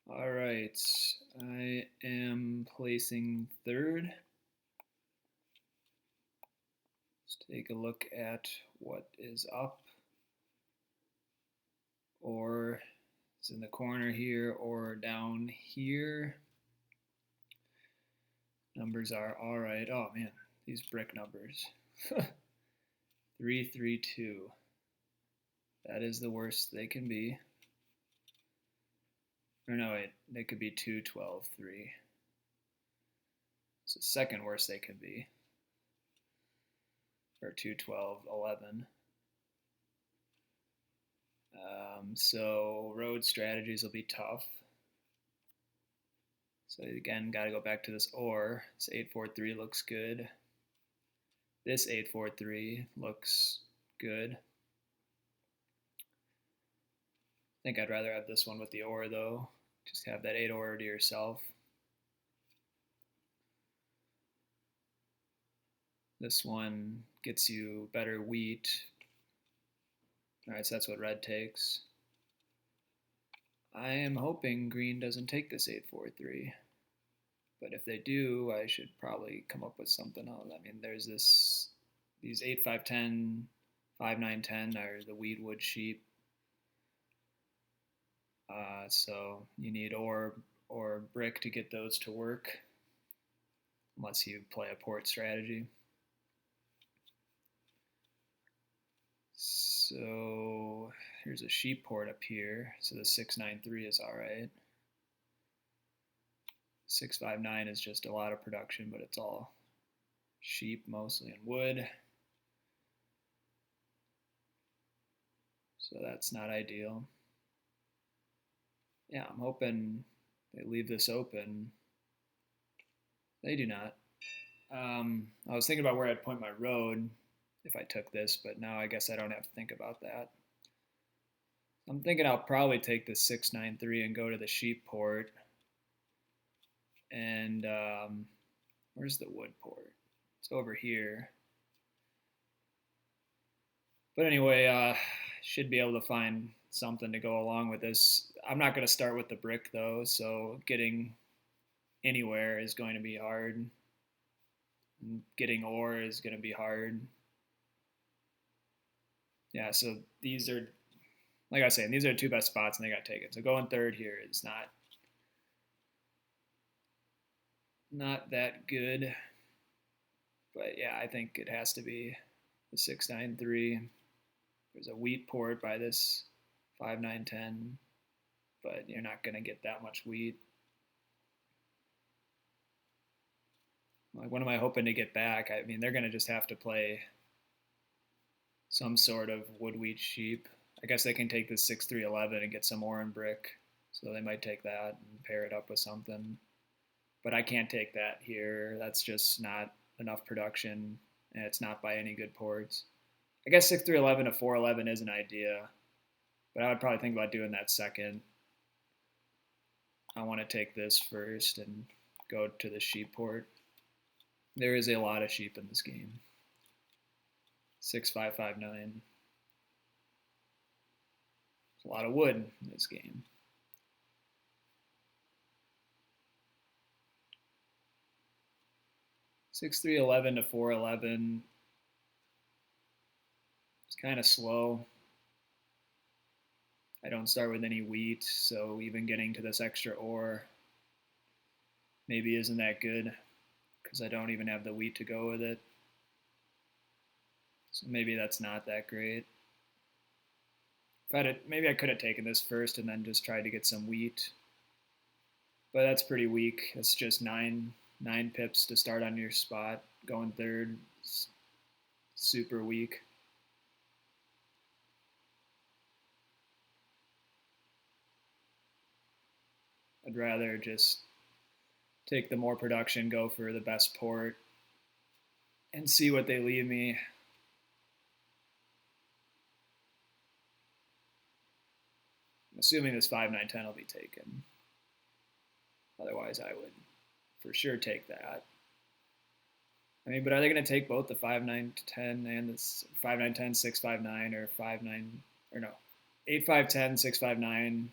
All right, I am placing third. Let's take a look at what is up or is in the corner here or down here. Numbers are all right. Oh man, these brick numbers. 332. That is the worst they can be. Or no, wait, they could be 2, 12, 3. It's the second worst they could be. Or 2, 12, 11. So road strategies will be tough. So again, got to go back to this or. This 843 looks good. This 843 looks good. I think I'd rather have this one with the or though. Just have that 8 or to yourself. This one gets you better wheat. All right, so that's what red takes. I am hoping green doesn't take this 843. But if they do, I should probably come up with something else. I mean, there's these 8, 5, 10, 5, 9, 10 are the wheat, wood, sheep. So you need or brick to get those to work, unless you play a port strategy. So here's a sheep port up here. So the 693 is all right. 659 is just a lot of production, but it's all sheep mostly and wood. So that's not ideal. Yeah, I'm hoping they leave this open. They do not. I was thinking about where I'd point my road if I took this, but now I guess I don't have to think about that. I'm thinking I'll probably take the 693 and go to the sheep port. And where's the wood port? It's over here. But anyway, should be able to find something to go along with this. I'm not going to start with the brick though, so getting anywhere is going to be hard. Getting ore is going to be hard. Yeah, so these are, like I was saying, these are the two best spots and they got taken. So going third here is not that good. But yeah, I think it has to be the 693. There's a wheat port by this 5910, but you're not going to get that much wheat. Like, what am I hoping to get back? I mean, they're going to just have to play some sort of wood, wheat, sheep. I guess they can take this 6311 and get some ore and brick. So they might take that and pair it up with something. But I can't take that here. That's just not enough production, and it's not by any good ports. I guess 6311 to 411 is an idea, but I would probably think about doing that second. I want to take this first and go to the sheep port. There is a lot of sheep in this game. 6559. There's a lot of wood in this game. 6311 to 411 is kind of slow. I don't start with any wheat, so even getting to this extra ore maybe isn't that good because I don't even have the wheat to go with it. So maybe that's not that great. Maybe I could have taken this first and then just tried to get some wheat, but that's pretty weak. It's just nine pips to start on your spot. Going third, super weak. I'd rather just take the more production, go for the best port, and see what they leave me. I'm assuming this 5-9-10 will be taken. Otherwise, I would for sure take that. I mean, but are they going to take both the 5-9-10 and this 5-9-10 6-5-9 or 5-9 or no 8-5-10 6-5-9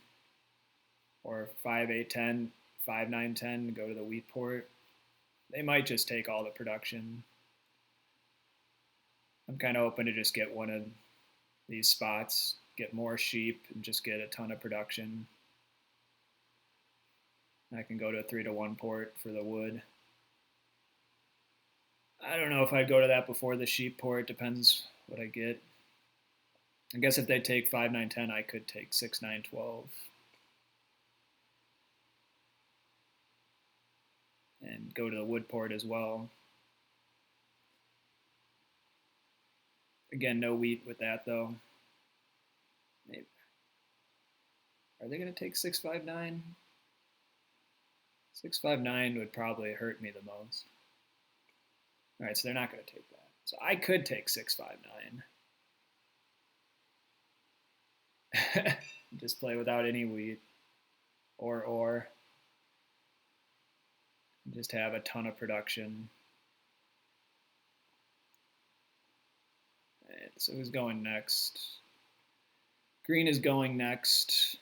or 5, 8, 10, 5, 9, 10, go to the wheat port. They might just take all the production. I'm kind of open to just get one of these spots, get more sheep, and just get a ton of production. I can go to a 3-to-1 port for the wood. I don't know if I'd go to that before the sheep port. Depends what I get. I guess if they take 5, 9, 10, I could take 6, 9, 12. And go to the wood port as well. Again, no wheat with that though. Maybe. Are they going to take 6, 5, 9? 6, 5, 9 would probably hurt me the most. All right, so they're not going to take that. So I could take 6, 5, 9. Just play without any wheat. Or. Just have a ton of production. Right, so who's going next? Green is going next.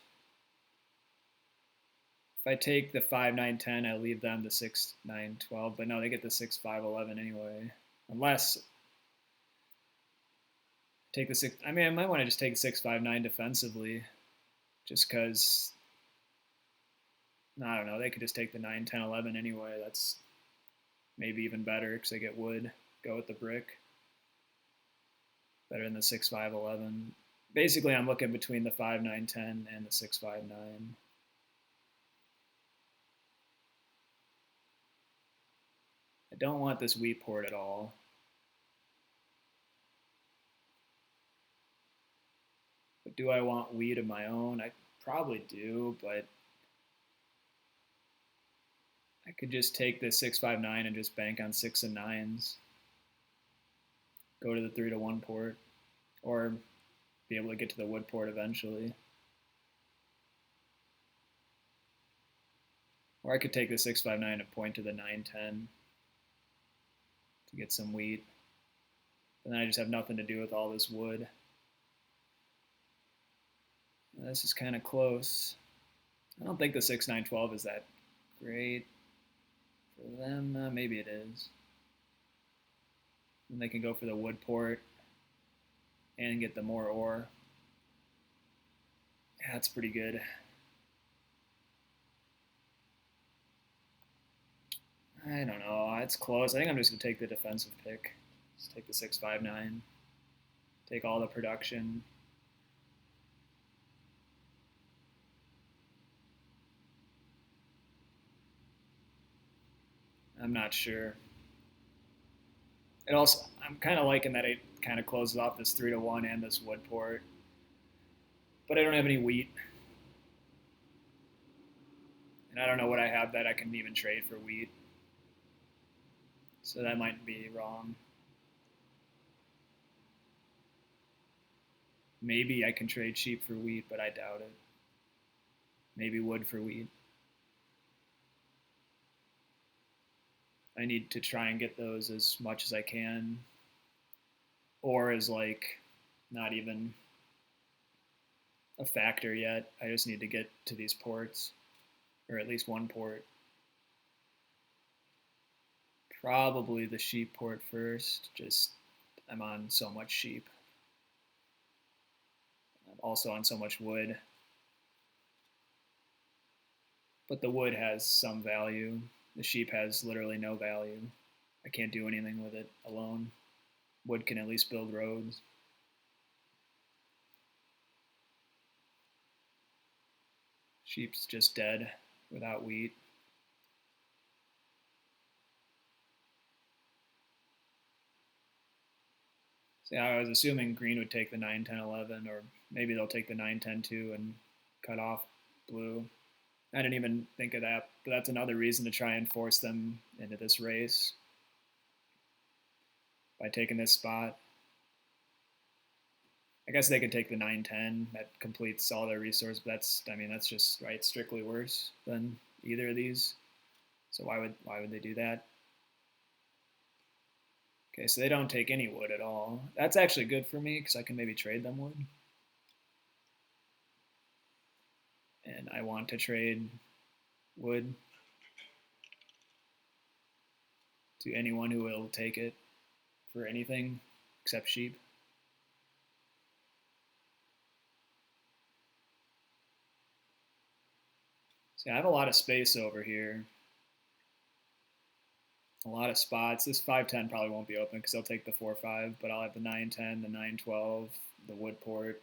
If I take the 5, 9, 10, I leave them the 6, 9, 12. But no, they get the 6, 5, 11 anyway. Unless take the 6. I mean, I might want to just take 6, 5, 9 defensively. Just because, I don't know, they could just take the 9, 10, 11 anyway. That's maybe even better because they get wood. Go with the brick. Better than the 6, 5, 11. Basically, I'm looking between the 5, 9, 10 and the 6, 5, 9. I don't want this wheat port at all. But do I want wheat of my own? I probably do, but I could just take this 6, 5, 9 and just bank on 6 and 9s. Go to the 3-to-1 port, or be able to get to the wood port eventually. Or I could take the 6, 5, 9 and point to the 9, 10 to get some wheat. And then I just have nothing to do with all this wood. This is kind of close. I don't think the 6, 9, 12 is that great for them. Maybe it is. And they can go for the wood port and get the more ore. Yeah, that's pretty good. I don't know. It's close. I think I'm just going to take the defensive pick. Just take the 6, 5, 9. Take all the production. I'm not sure. It also, I'm kind of liking that it kind of closes off this 3-to-1 and this wood port. But I don't have any wheat. And I don't know what I have that I can even trade for wheat. So that might be wrong. Maybe I can trade sheep for wheat, but I doubt it. Maybe wood for wheat. I need to try and get those as much as I can. Or as like not even a factor yet. I just need to get to these ports. Or at least one port. Probably the sheep port first. Just I'm on so much sheep. I'm also on so much wood. But the wood has some value. The sheep has literally no value. I can't do anything with it alone. Wood can at least build roads. Sheep's just dead without wheat. So yeah, I was assuming green would take the 9, 10, 11, or maybe they'll take the 9, 10, 2 and cut off blue. I didn't even think of that, but that's another reason to try and force them into this race by taking this spot. I guess they could take the 9, 10. That completes all their resource, but that's just right, strictly worse than either of these. So why would they do that? Okay, so they don't take any wood at all. That's actually good for me because I can maybe trade them wood. and I want to trade wood to anyone who will take it for anything except sheep. See, I have a lot of space over here. A lot of spots. This 5-10 probably won't be open because I'll take the 4-5, but I'll have the 9-10, the 9-12, the wood port.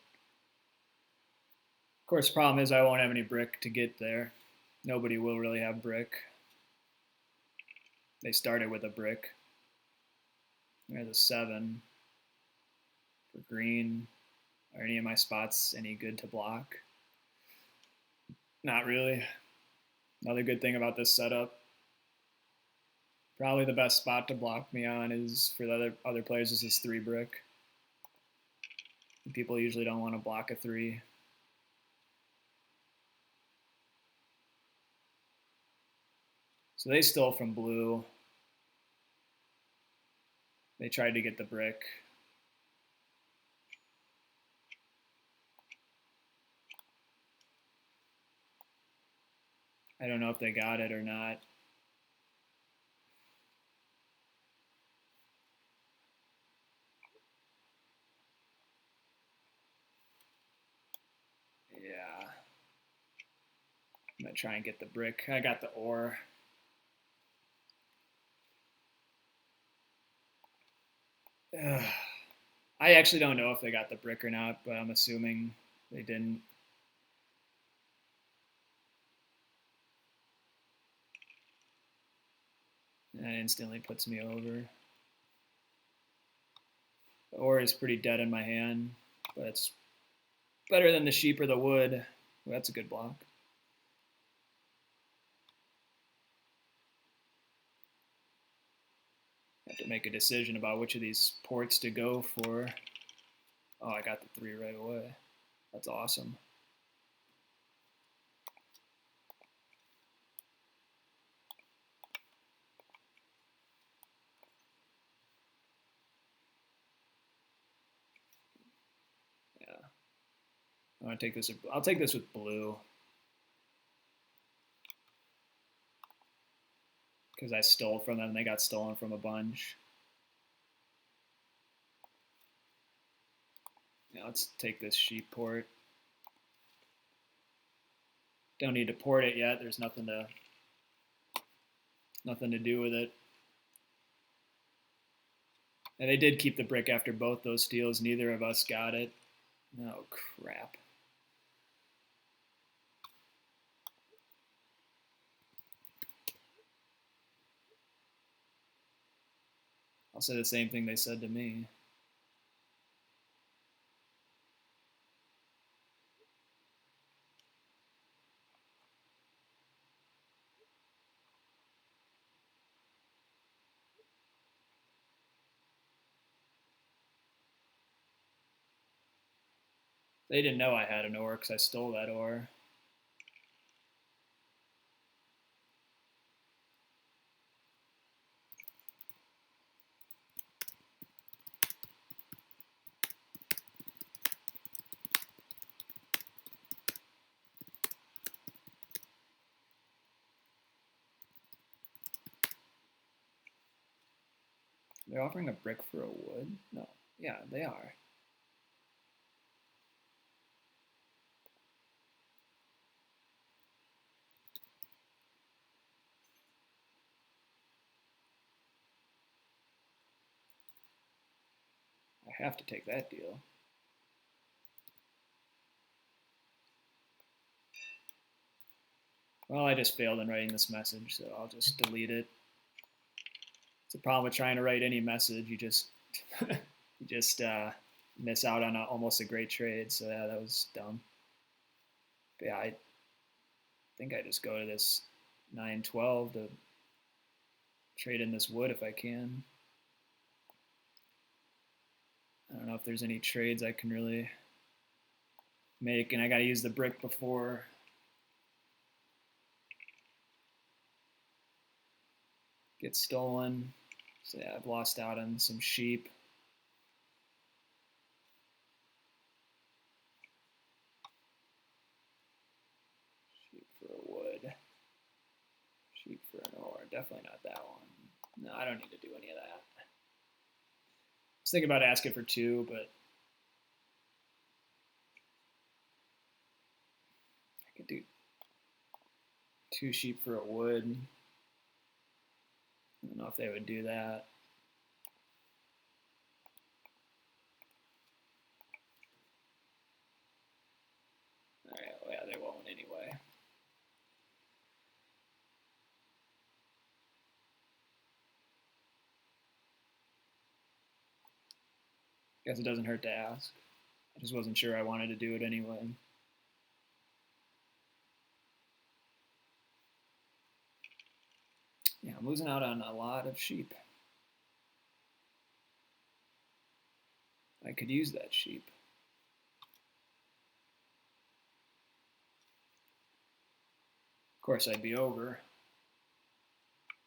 Of course, the problem is I won't have any brick to get there. Nobody will really have brick. They started with a brick. There's a 7 for green. Are any of my spots any good to block? Not really. Another good thing about this setup, probably the best spot to block me on is for the other players is this 3 brick. People usually don't want to block a 3. So they stole from blue. They tried to get the brick. I don't know if they got it or not. Yeah. I'm going to try and get the brick. I got the ore. Ugh. I actually don't know if they got the brick or not, but I'm assuming they didn't. And that instantly puts me over. The ore is pretty dead in my hand, but it's better than the sheep or the wood. Well, that's a good block. I have to make a decision about which of these ports to go for. Oh, I got the 3 right away. That's awesome. Yeah. I want to take this. I'll take this with blue. Because I stole from them. They got stolen from a bunch. Yeah, let's take this sheep port. Don't need to port it yet. There's nothing to do with it. And they did keep the brick after both those steals. Neither of us got it. Oh, crap. I'll say the same thing they said to me. They didn't know I had an ore because I stole that ore. They're offering a brick for a wood? No. Yeah, they are. I have to take that deal. Well, I just failed in writing this message, so I'll just delete it. It's a problem with trying to write any message. You just miss out on almost a great trade. So yeah, that was dumb. But yeah, I think I just go to this 9-12 to trade in this wood if I can. I don't know if there's any trades I can really make, and I got to use the brick before get stolen. So yeah, I've lost out on some sheep. definitely not that one. No, I don't need to do any of that. I was thinking about asking for 2, but I could do 2 sheep for a wood. I don't know if they would do that. All right, well, yeah, they won't anyway. Guess it doesn't hurt to ask. I just wasn't sure I wanted to do it anyway. Yeah, I'm losing out on a lot of sheep. I could use that sheep. Of course, I'd be over.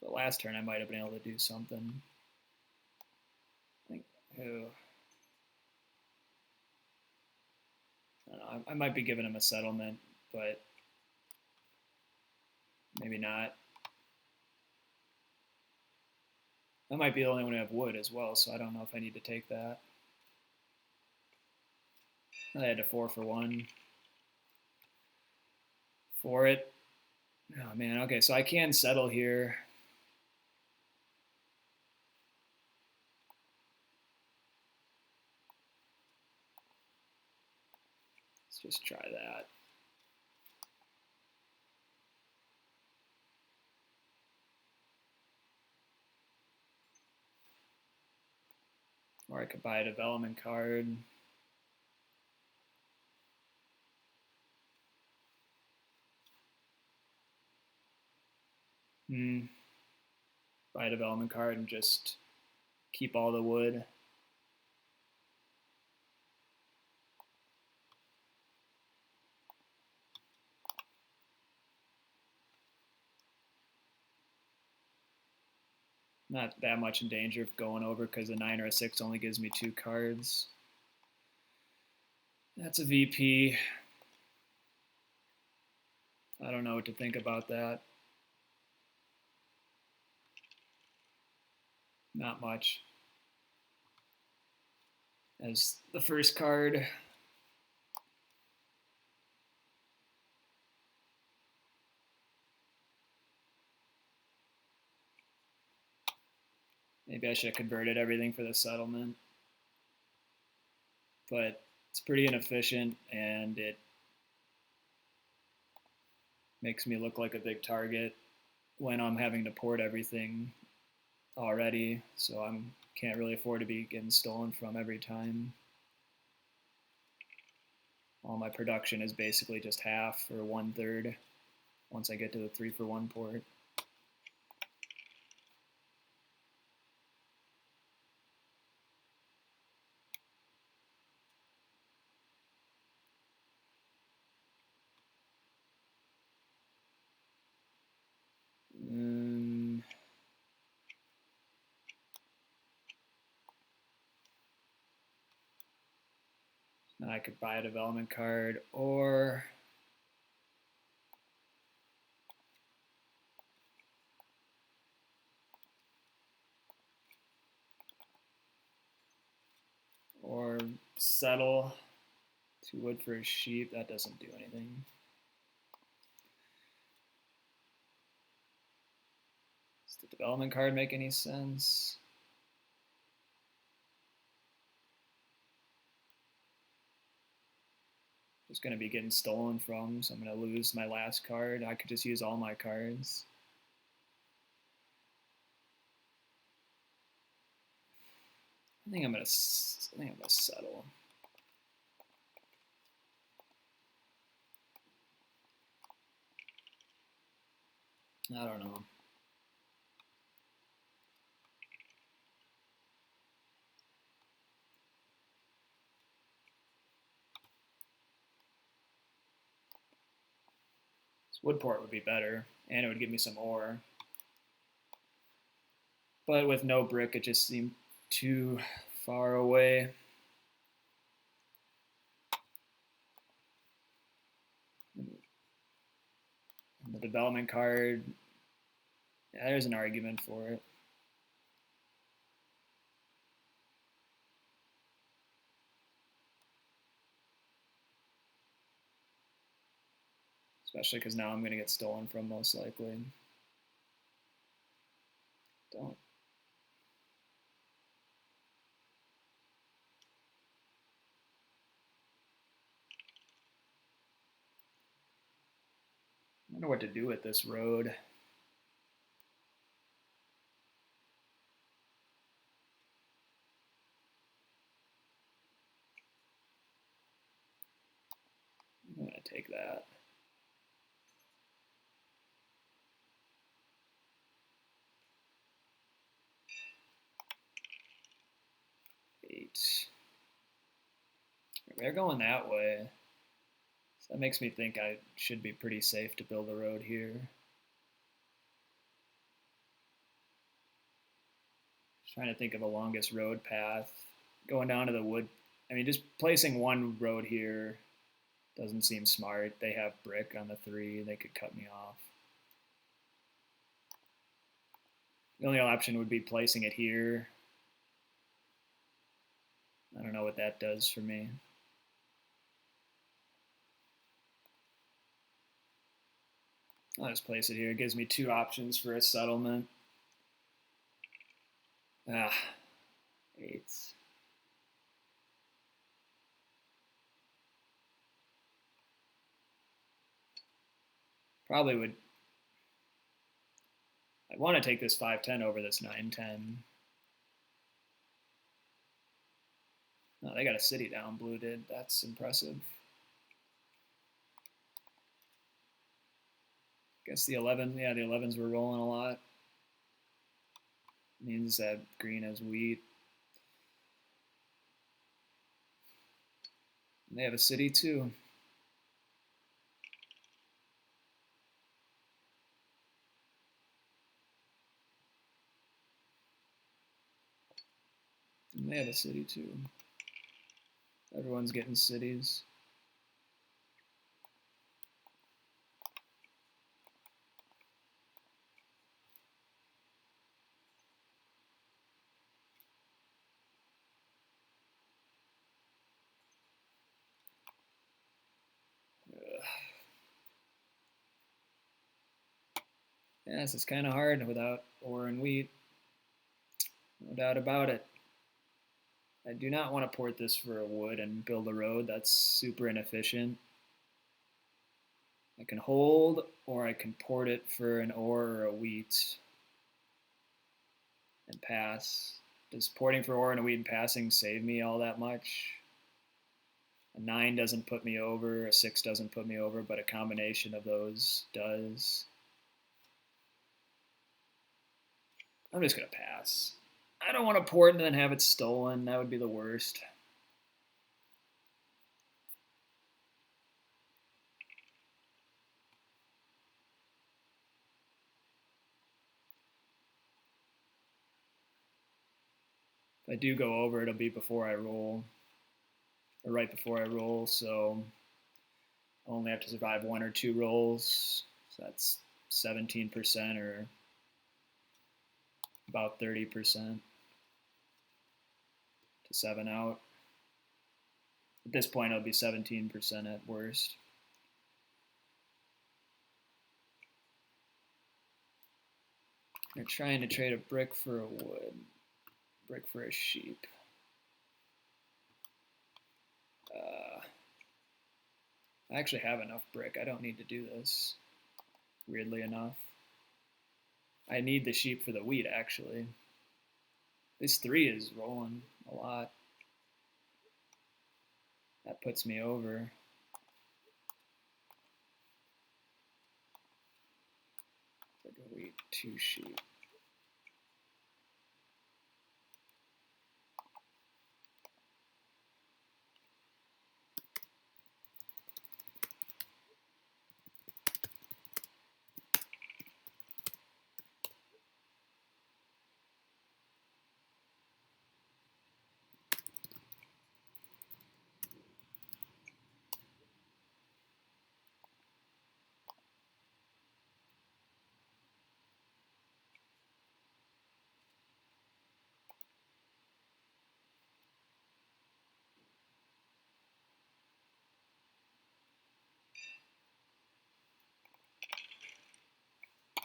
But last turn, I might have been able to do something. Like, oh. I don't know. I might be giving him a settlement, but maybe not. I might be the only one to have wood as well, so I don't know if I need to take that. I had to 4 for 1 for it. Oh man, okay, so I can settle here. Let's just try that. Or I could buy a development card. Buy a development card and just keep all the wood. Not that much in danger of going over because a 9 or a 6 only gives me 2 cards. That's a VP. I don't know what to think about that. Not much. As the first card. Maybe I should have converted everything for the settlement. But it's pretty inefficient and it makes me look like a big target when I'm having to port everything already. So I can't really afford to be getting stolen from every time. All my production is basically just half or 1/3 once I get to the 3 for 1 port. I could buy a development card or settle 2 wood for a sheep. That doesn't do anything. Does the development card make any sense? Just going to be getting stolen from, so I'm going to lose my last card. I could just use all my cards. I think I'm going to settle. I don't know. Woodport would be better, and it would give me some ore. But with no brick, it just seemed too far away. And the development card Yeah, there's an argument for it. Especially because now I'm going to get stolen from most likely. Don't. I wonder what to do with this road. I'm going to take that. Eight. They're going that way. So that makes me think I should be pretty safe to build a road here. Just trying to think of the longest road path. Going down to the wood. I mean, just placing one road here doesn't seem smart. They have brick on the 3. They could cut me off. The only option would be placing it here. I don't know what that does for me. I'll just place it here. It gives me 2 options for a settlement. 8. Probably would. I want to take this 5-10 over this 9-10. No, they got a city down, Blue did. That's impressive. Guess the 11, yeah, the 11s were rolling a lot. Means that green has wheat. And they have a city too. And they have a city too. Everyone's getting cities. Yes, it's kind of hard without ore and wheat. No doubt about it. I do not want to port this for a wood and build a road. That's super inefficient. I can hold, or I can port it for an ore or a wheat and pass. Does porting for ore and a wheat and passing save me all that much? A 9 doesn't put me over, a 6 doesn't put me over, but a combination of those does. I'm just going to pass. I don't want to port and then have it stolen. That would be the worst. If I do go over, it'll be before I roll, or right before I roll, so I only have to survive 1 or 2 rolls. So that's 17% or about 30% to 7 out. At this point, it'll be 17% at worst. They're trying to trade a brick for a wood, brick for a sheep. I actually have enough brick. I don't need to do this, weirdly enough. I need the sheep for the wheat, actually. This 3 is rolling a lot. That puts me over. Like a wheat, 2 sheep.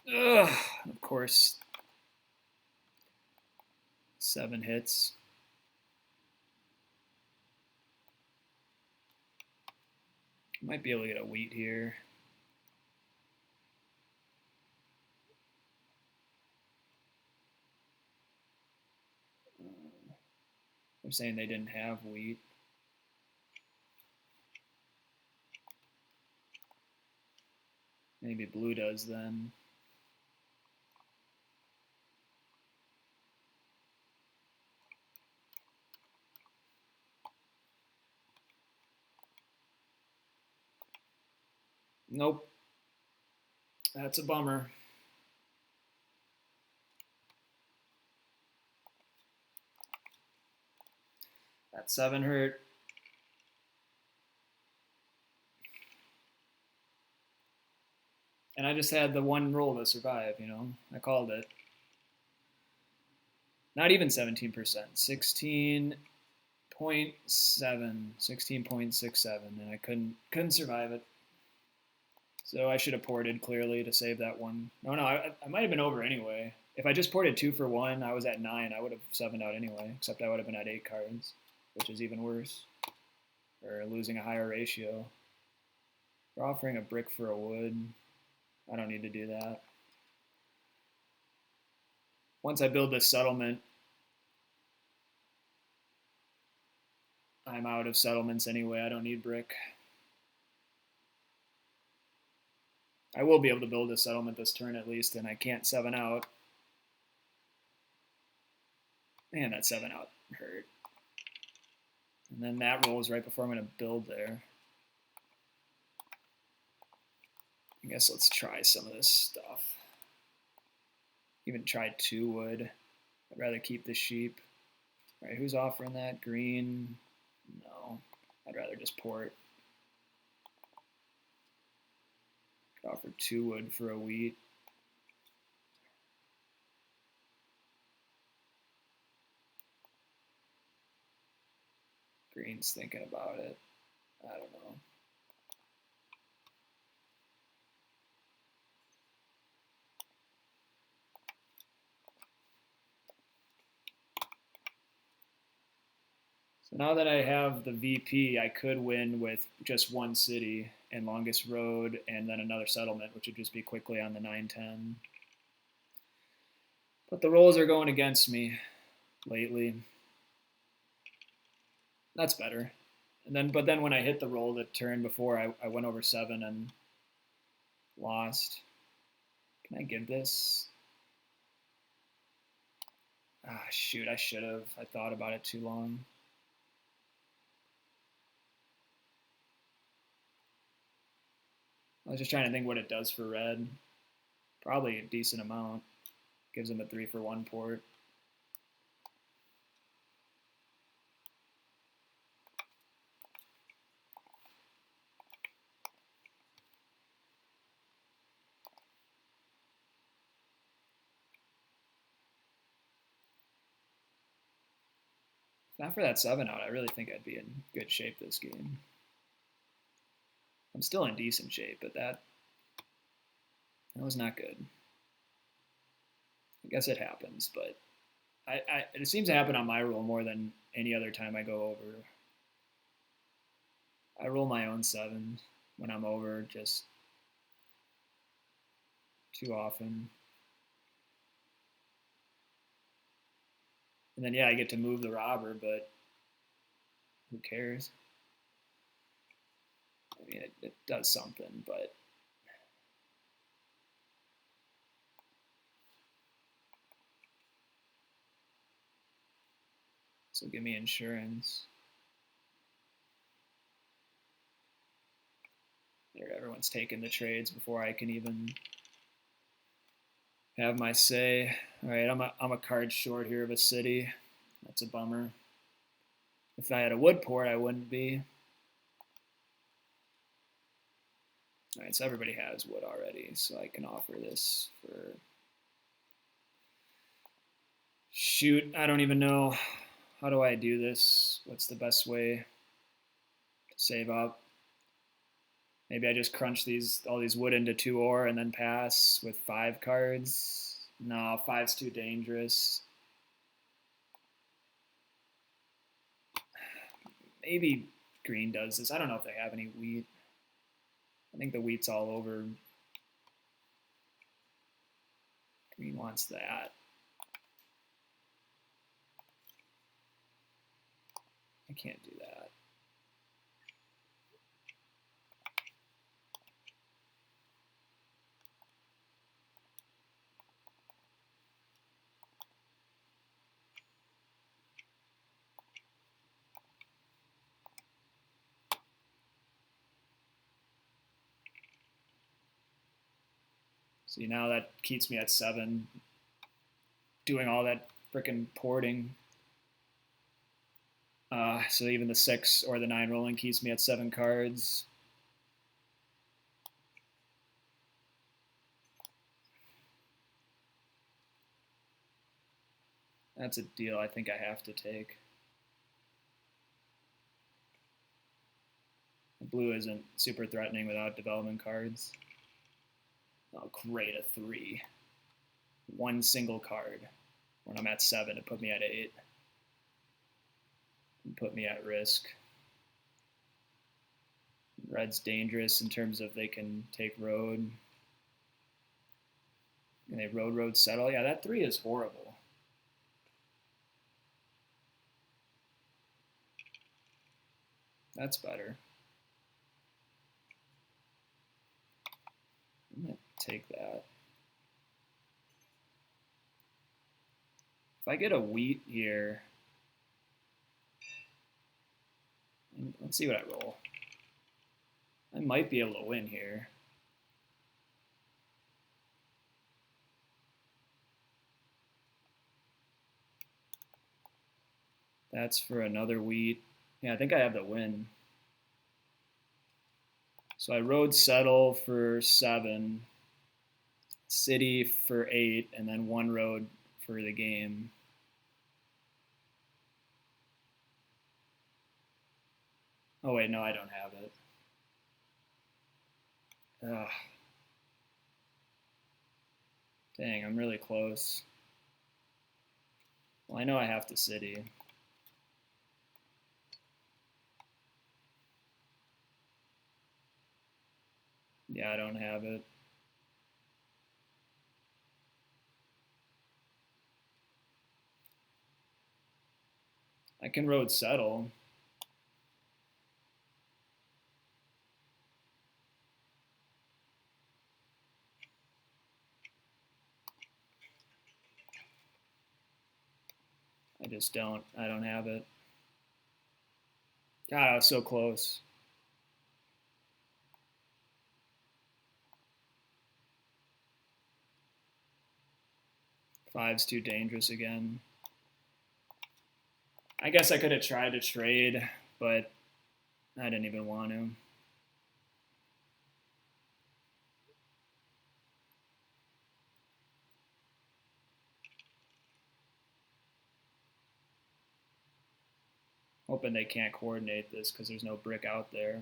Ugh, of course, 7 hits. Might be able to get a wheat here. I'm saying they didn't have wheat. Maybe blue does then. Nope. That's a bummer. That 7 hurt. And I just had the one roll to survive, you know. I called it. Not even 17%. 16.7. 16.67, and I couldn't survive it. So I should have ported clearly to save that one. No, I might have been over anyway. If I just ported 2 for 1, I was at 9. I would have 7'd out anyway, except I would have been at 8 cards, which is even worse. Or losing a higher ratio. For offering a brick for a wood, I don't need to do that. Once I build this settlement, I'm out of settlements anyway. I don't need brick. I will be able to build a settlement this turn at least, and I can't 7 out. Man, that 7 out hurt. And then that rolls right before I'm going to build there. I guess let's try some of this stuff. Even try 2 wood. I'd rather keep the sheep. All right, who's offering that? Green? No. I'd rather just port. Could offer 2 wood for a wheat. Green's thinking about it. I don't know. So now that I have the VP, I could win with just one city and longest road and then another settlement, which would just be quickly on the 9-10. But the rolls are going against me lately. That's better. But then when I hit the roll the turn before, I went over 7 and lost. Can I give this? Ah, shoot, I should have. I thought about it too long. I was just trying to think what it does for red. Probably a decent amount. Gives him a 3 for 1 port. If not for that 7 out, I really think I'd be in good shape this game. I'm still in decent shape, but that was not good. I guess it happens, but it seems to happen on my roll more than any other time I go over. I roll my own 7 when I'm over just too often. And then, yeah, I get to move the robber, but who cares? I mean, it does something, but so give me insurance. There, everyone's taking the trades before I can even have my say. All right, I'm a card short here of a city. That's a bummer. If I had a wood port, I wouldn't be. All right, so everybody has wood already, so I can offer this for... Shoot, I don't even know. How do I do this? What's the best way to save up? Maybe I just crunch all these wood into 2 ore and then pass with 5 cards. No, five's too dangerous. Maybe green does this. I don't know if they have any wheat. I think the wheat's all over. Green wants that. I can't do that. See, now that keeps me at 7, doing all that frickin' porting. So even the 6 or the 9 rolling keeps me at 7 cards. That's a deal I think I have to take. Blue isn't super threatening without development cards. Oh, great, a 3. One single card. When I'm at 7, to put me at 8. And put me at risk. Red's dangerous in terms of they can take road. And they road settle. Yeah, that 3 is horrible. That's better. I'm going to take that. If I get a wheat here, let's see what I roll. I might be able to win here. That's for another wheat. Yeah, I think I have the win. So I road settle for 7, city for 8, and then 1 road for the game. Oh wait, no, I don't have it. Ugh. Dang, I'm really close. Well, I know I have to city. Yeah, I don't have it. I can road settle. I don't have it. God, I was so close. Five's too dangerous again. I guess I could have tried to trade, but I didn't even want to. Hoping they can't coordinate this because there's no brick out there.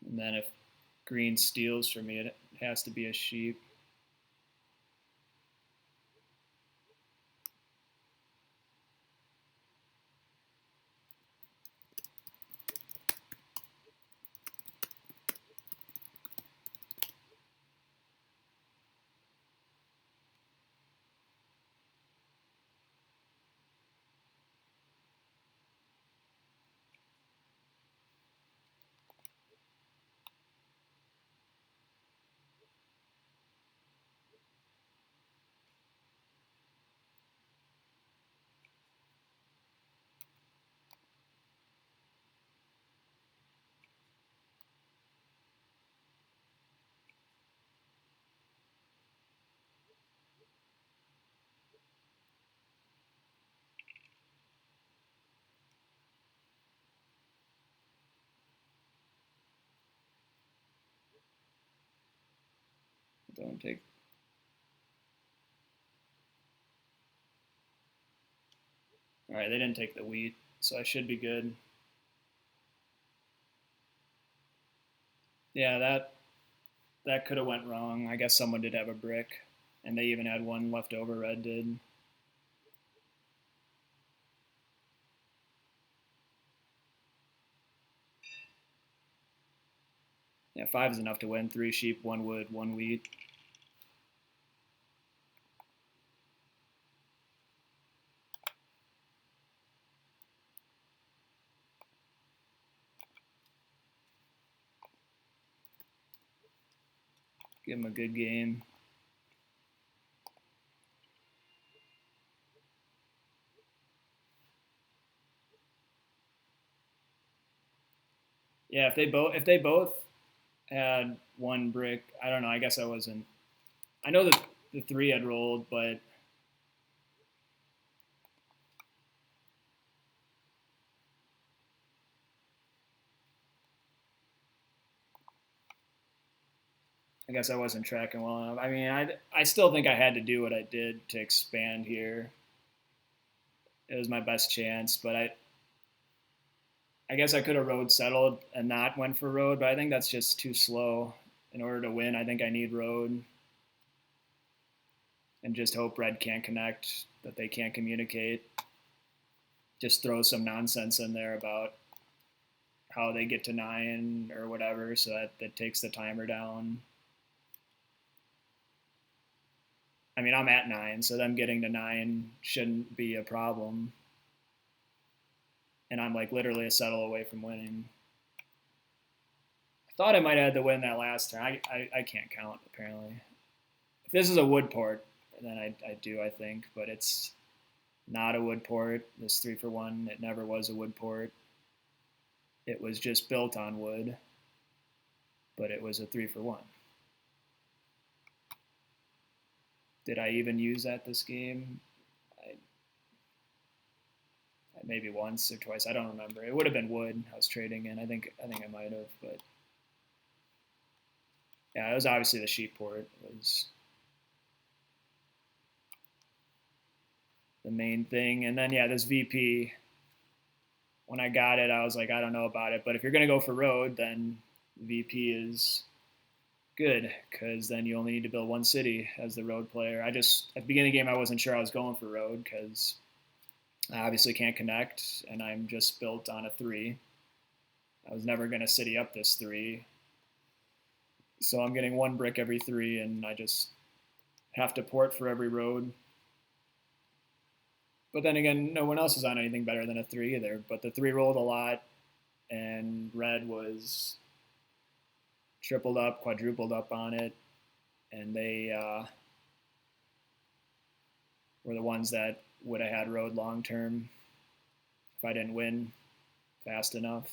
And then if green steals from me, it has to be a sheep. Don't take. All right, they didn't take the wheat, so I should be good. Yeah, that could have went wrong. I guess someone did have a brick, and they even had one left over. Red did. Yeah, 5 is enough to win. 3 sheep, 1 wood, 1 wheat. Give him a good game. Yeah, if they both had 1 brick, I don't know. I guess I wasn't. I know that the 3 had rolled, but I guess I wasn't tracking well enough. I mean, I still think I had to do what I did to expand here. It was my best chance, but I guess I could have road settled and not went for road, but I think that's just too slow. In order to win, I think I need road and just hope red can't connect, that they can't communicate. Just throw some nonsense in there about how they get to 9 or whatever, so that takes the timer down. I mean, I'm at 9, so them getting to 9 shouldn't be a problem. And I'm like literally a settle away from winning. I thought I might have had to win that last turn. I can't count, apparently. If this is a wood port, then I do, I think, but it's not a wood port. This 3 for 1, it never was a wood port. It was just built on wood, but it was a 3 for 1. Did I even use that this game? Maybe once or twice. I don't remember. It would have been wood I was trading in. I think I might have, but yeah, it was obviously the sheep port. It was the main thing. And then yeah, this VP. When I got it, I was like, I don't know about it, but if you're gonna go for road, then VP is good because then you only need to build 1 city as the road player. I just at the beginning of the game I wasn't sure I was going for road because I obviously can't connect, and I'm just built on a 3. I was never gonna city up this 3, so I'm getting 1 brick every 3, and I just have to port for every road. But then again, no one else is on anything better than a 3 either. But the 3 rolled a lot, and red was tripled up, quadrupled up on it, and they were the ones that would have had road long term if I didn't win fast enough.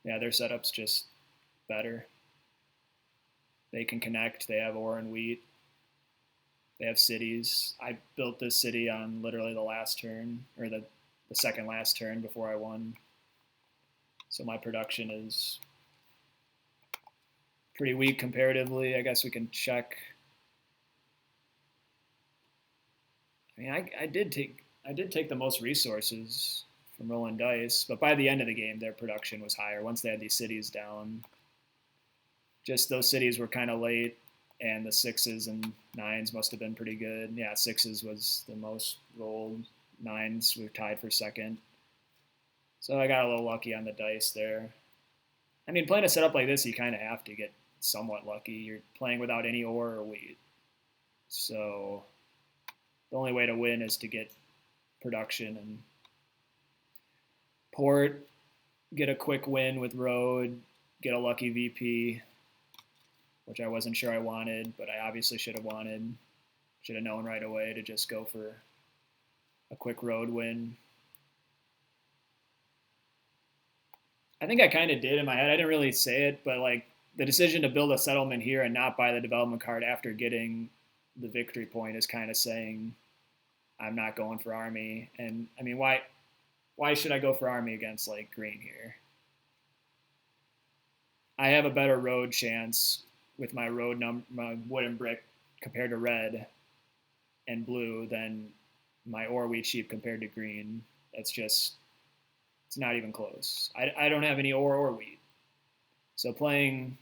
Yeah, their setup's just better. They can connect. They have ore and wheat. They have cities. I built this city on literally the last turn, or the second last turn before I won. So my production is pretty weak comparatively. I guess we can check. I mean, I did take the most resources from rolling dice, but by the end of the game, their production was higher once they had these cities down. Just those cities were kind of late, and the 6s and 9s must have been pretty good. Yeah, 6s was the most rolled. 9s were tied for second. So I got a little lucky on the dice there. I mean, playing a setup like this, you kind of have to get somewhat lucky. You're playing without any ore or wheat. So the only way to win is to get production and port, get a quick win with road, get a lucky VP, which I wasn't sure I wanted, but I obviously should have wanted. Should have known right away to just go for a quick road win. I think I kind of did in my head. I didn't really say it, but like the decision to build a settlement here and not buy the development card after getting the victory point is kind of saying I'm not going for army. And I mean, why should I go for army against like green here? I have a better road chance with my wooden brick compared to red and blue than my ore wheat sheep compared to green. That's just it's not even close. I don't have any ore or wheat. So playing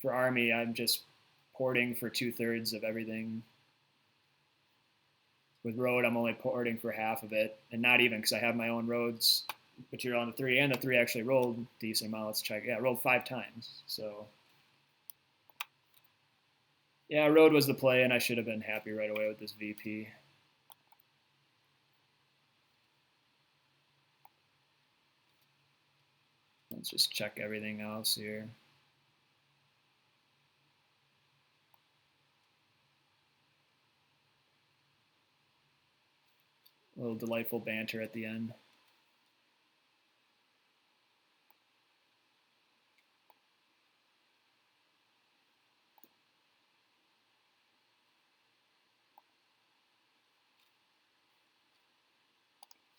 for army, I'm just porting for 2/3 of everything. With road, I'm only porting for half of it, and not even because I have my own roads material on the three, and the three actually rolled decent amount. Let's check. Yeah, rolled 5 times. So yeah, road was the play, and I should have been happy right away with this VP. Let's just check everything else here. A little delightful banter at the end.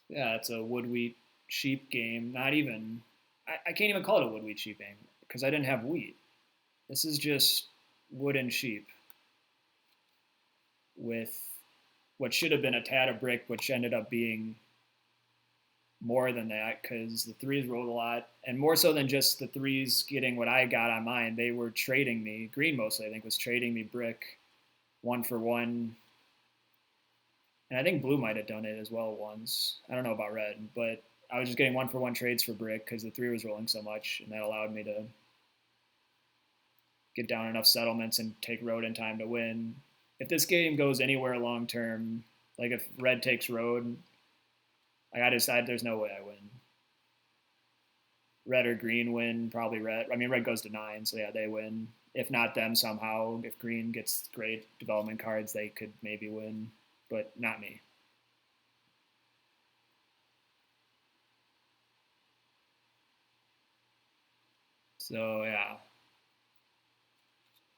Yeah, it's a wood wheat sheep game. Not even, I can't even call it a wood wheat sheep game because I didn't have wheat. This is just wood and sheep with what should have been a tad of brick, which ended up being more than that because the threes rolled a lot, and more so than just the threes getting what I got on mine. They were trading me green mostly. I think was trading me brick 1 for 1, and I think blue might have done it as well once. I don't know about red, but I was just getting 1 for 1 trades for brick because the three was rolling so much, and that allowed me to get down enough settlements and take road in time to win. If this game goes anywhere long term, like if red takes road, I gotta decide there's no way I win. Red or green win, probably red. I mean, red goes to 9, so yeah, they win. If not them somehow, if green gets great development cards, they could maybe win, but not me. So yeah,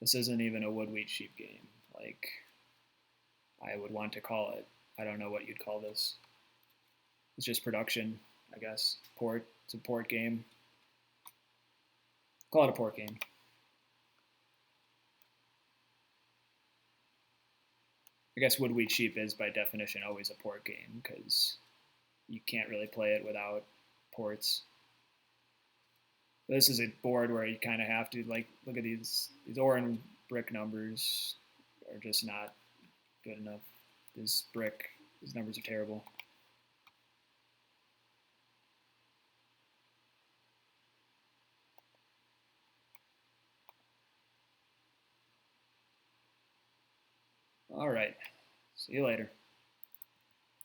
this isn't even a wood wheat sheep game. Like I would want to call it. I don't know what you'd call this. It's just production, I guess. Port. It's a port game. Call it a port game. I guess wood wheat sheep is by definition always a port game because you can't really play it without ports. This is a board where you kind of have to like look at these ore and brick numbers are just not good enough. These numbers are terrible. All right, see you later.